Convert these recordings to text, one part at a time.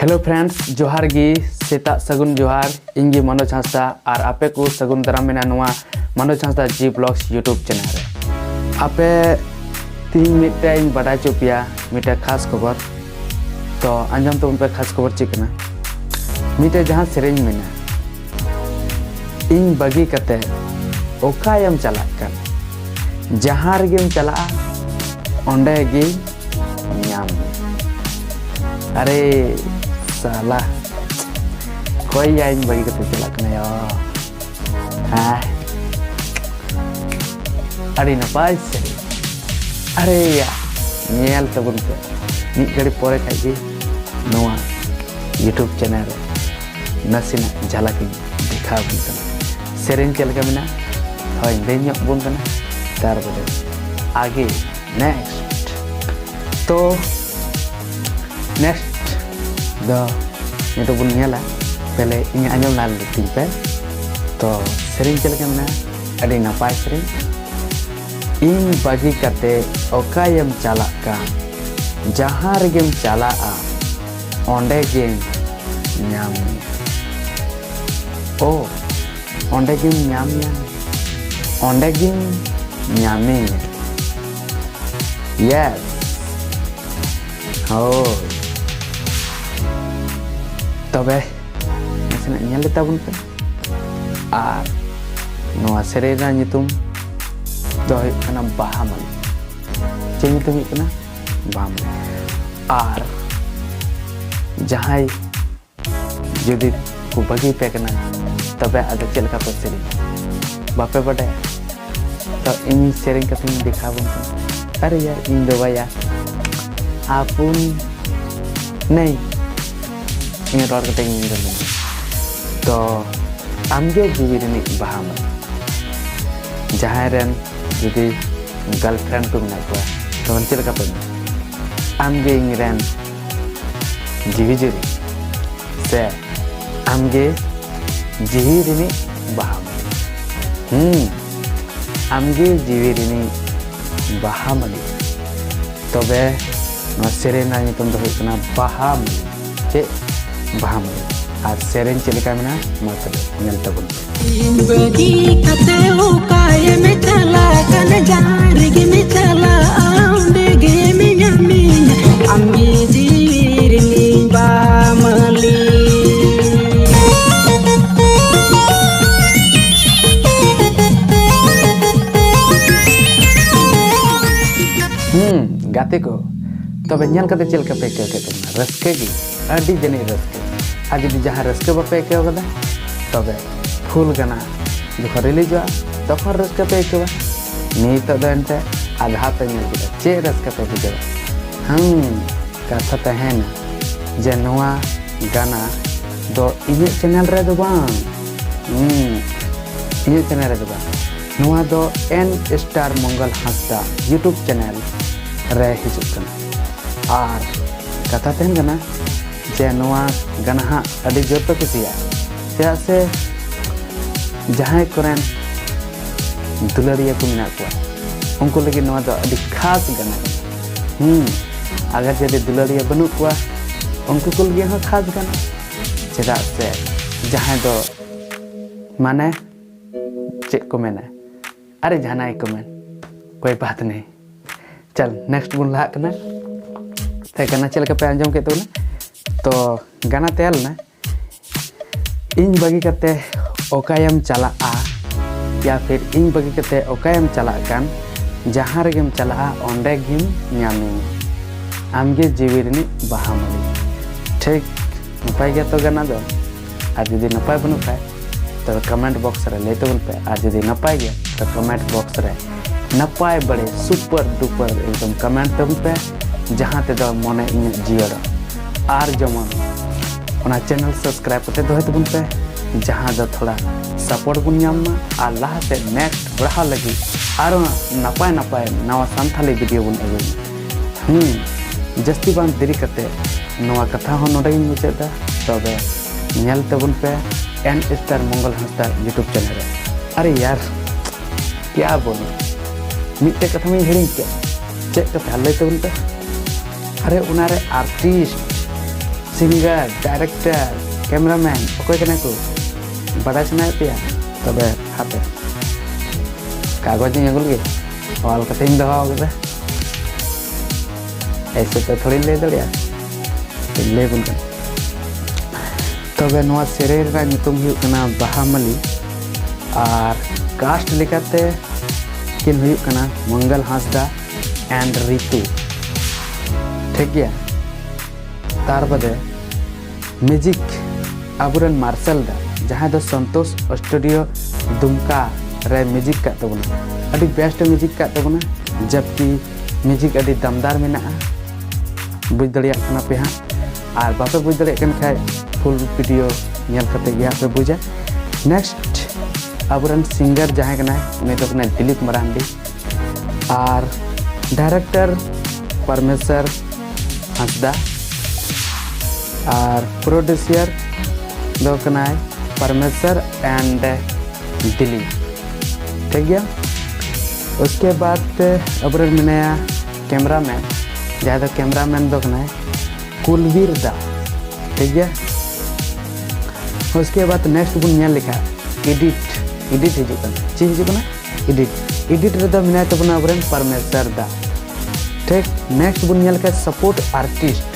Hello friends जोहार गी सेता सगुन जोहार इंगी मनोज हांसदा और आपे को सगुन दाराम मेना नुआ मनोज हांसदा जी ब्लॉग्स यूट्यूब चैनल रे आपे तीन मिनट इन बड़ा चुपिया मिटे खास खबर तो अंजम तो उन पे खास खबर चिकना मिटे जहां सेरेंज मेना इन बगी कते ओकायम चला कर जहां रेगेम चला ओंडे गी न्याम अरे साला कोई आइन बगी कते चला कने यो हां अरे नपाय से अरे या नेल तबुन पे नी गड़ी पोरे खाई नोआ यूट्यूब चैनल नसीना झलक दिखा बन सेरेन चल का मिना होय देन्य बन कना तार बदे आगे नेक्स्ट तो नेक्स्ट द ये तो बुन नेला पहले इन आंजम नाल दिन पे तो सेरेन चल का मिना अडी नपाय सेरेन इन बागी कते ओकायम चला का जहां रेगेम चला आ ओंडे गेम ᱧᱟᱢ ओ ओंडे गेम ᱧᱟᱢ ओंडे गेम ᱧᱟᱢे यस हो तबे नसेना ᱧᱮᱞ लेता बुन पे आर नोआ सेरेना नितुम दो कना बाहामल चे नितुम कना बाहामल आर जहां जुदी को बगी पे कना तबे आदे चल का सेरिंग बापे बड़े तो इन सेरिंग का फिल्म दिखा बुन अरे यार इन दो यार आपुन नहीं इन रोड कते इन दो तो आमगे जीवी रे बाहाम जहां रेन जुदी गर्लफ्रेंड को मिला को तो चल का पे आमगे इन रेन जीवी जुरी से आमगे जीवी रिनी बाहाम आमगे जीवी रिनी बाहामली तबे न सेरेना नितुम दो हुकना बाहामली चे बाहामली आज सेरेन चलिका मेना मतलब नेल तबुन बगी कते ओकाय में चला कन जार गे में चला आउंडे गे में न्यामी आमगे जीवी रिनी बामली गाते को तबे ᱧᱮᱞ कते चल का पे के तमना रस्के गी अडी जने रस्के आज जदि जहां रस्के बापे के होगा तबे फुल गना जो रिलीज हुआ तखन रस्के पे के नी तो दनते आधा पे ᱧᱮल के चे रस्के पे के कथा है ना जे नोआ गाना दो इने चैनल रे दो बांग इने चैनल रे दो बांग नोआ दो एन स्टार मंगल हांसदा यूट्यूब चैनल रे हिजुकन और कथा तेन गना जे नोआ गाना हा अडी जोर पे कुसिया चेदा से जहां कोरेन दुलारिया को मिना को उनको लगे नोआ दो अडी खास गाना अगर जदि दुलारिया बनु को उनको को लगे हा खास गाना चेदा से जहां दो माने चे को मेना अरे जाना को मेन कोई बात नहीं चल नेक्स्ट बुन लहा कना ते गाना चल का पे अंजम के तो गाना तेल ना इन बगी कते ओकायम चला आ या फिर इन बगी कते ओकायम चला कान जहां रेगेम चला ओंडे गिम ᱧᱟᱢᱤ आमगे जीवी रिनी बाहामली ठीक नपाय गया तो गाना दो आज जदि नपाय बनु पाए तो कमेंट बॉक्स रे लेते बन पे आज जदि नपाय गया तो कमेंट बॉक्स रे नपाय बड़े सुपर डुपर एकदम कमेंट तब पे जहां ते दो मने इन जियर आर जमन ओना चैनल सब्सक्राइब करते दो तबन पे जहां दो थोड़ा सपोर्ट बुन ᱧᱟᱢ आ लाहा ते नेक्स्ट बढ़ा लगी आरो नपाय नपाय नवा संथाली वीडियो बुन अगु जस्ती बान देरी करते नवा कथा हो नोडे मुचादा तबे नेल तबन पे एन स्टार मंगल हांसदा यूट्यूब चैनल अरे यार क्या बोलूं मिट्टे कथा में हिड़िंग के चेक कथा ले तबन पे अरे उनारे आर्टिस्ट सिंगर डायरेक्टर कैमरामैन अकोय कना को बड़ा सनाय पे तबे हापे कागज इन अगुल गे ऑल कटिंग दवा होगा ऐसे तो थोड़ी ले दड़िया ले बुन तबे नवा सेरेर रा नितुम हुयु कना बाहामली और कास्ट लेकाते किन हुयु कना मंगल हांसदा एंड रितु ठीक गया तार बदे म्यूजिक अबुरन मार्शल दा जहाँ दो संतोष स्टूडियो दुमका रे म्यूजिक का तबना अभी बेस्ट म्यूजिक का तबना जबकि म्यूजिक अभी दमदार में बुझ दड़िया कना पे हाँ और बापे बुझ दड़िया कन खाय फुल वीडियो नेल करते गया पे बुझा नेक्स्ट अबुरन सिंगर जहाँ कना उन्हें तो कना दिलीप मरांडी और डायरेक्टर परमेश्वर हांसदा और प्रोड्यूसर दो कना परमेश्वर एंड दिलीप ठीक गया। उसके बाद अबुरन मिनाया कैमरामैन जहाँ तो कैमरामैन दो कना कुलवीर दा ठीक गया। उसके बाद नेक्स्ट बुन नेल लिखा एडिट हिजुकना ची हिजुकना एडिट रे दो मिनाय तबना अबुरन परमेश्वर दा ठीक। नेक्स्ट बुन नेल का सपोर्ट आर्टिस्ट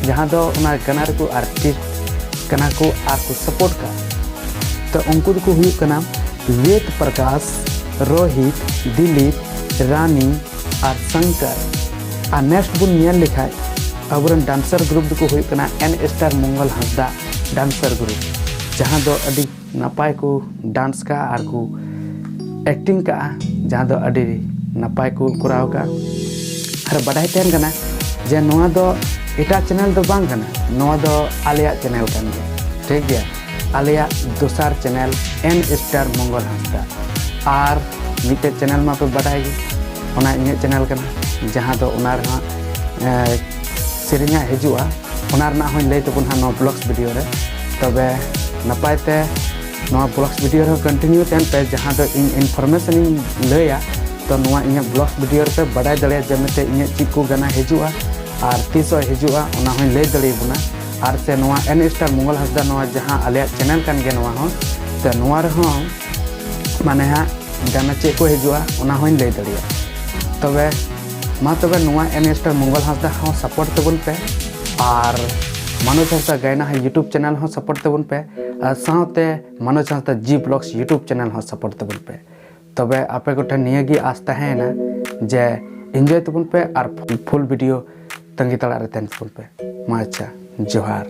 जहाँ दो उना गाना को आर्टिस्ट गाना को आपको सपोर्ट का तो उनको को हुई का नाम वेद प्रकाश रोहित दिलीप रानी और शंकर और नेक्स्ट बुन नेल लिखा अबुरन डांसर ग्रुप को हुई का एन स्टार मंगल हांसदा डांसर ग्रुप जहाँ दो अभी नपाय को डांस का और को एक्टिंग का जहाँ दो अभी नपाय को कराव का और बढ़ाई तेन कना जे नोआ दो एटा चैनल दो बांग कना नोआ दो आलिया चैनल कन ठीक गया आलिया दोसार चैनल एन स्टार मंगल हांसदा और मिटे चैनल मा पे बढ़ाई ओना इन चैनल कना जहाँ दो ओना रे सेरिया हिजुआ ओना रना होय लay तबन हा नो ब्लॉग्स वीडियो रे तबे नपाय ते नो ब्लॉग्स वीडियो रे कंटिन्यू तेन पे जहाँ दो इन इनफॉरमेशन इन लया तो नुआ इन ब्लॉग्स वीडियो पे बढ़ाई दड़िया जमेते इन चीज को गाना हिजुआ और तीसो हिजुआ ओना होय लay दड़े बुना और से नुआ एन स्टार मंगल हांसदा नुआ जहाँ आलिया चैनल कान गे नुआ हो तो नुआ रे हो माने हा गाना चे को हिजुआ ओना होय लay दड़िया तबे मा तबे नुआ एन स्टार मंगल हांसदा हो सपोर्ट तबन पे और मनोज हांसदा गायना है यूट्यूब चैनल हो सपोर्ट तबन पे और साथे मनोज हांसदा जी ब्लॉग्स यूट्यूब चैनल हो सपोर्ट तबन पे तबे आपे को निया गी आस्था है ना जे एंजॉय तबन पे और फुल वीडियो तंगी तड़ा रे तेन पे मा अच्छा जोहार।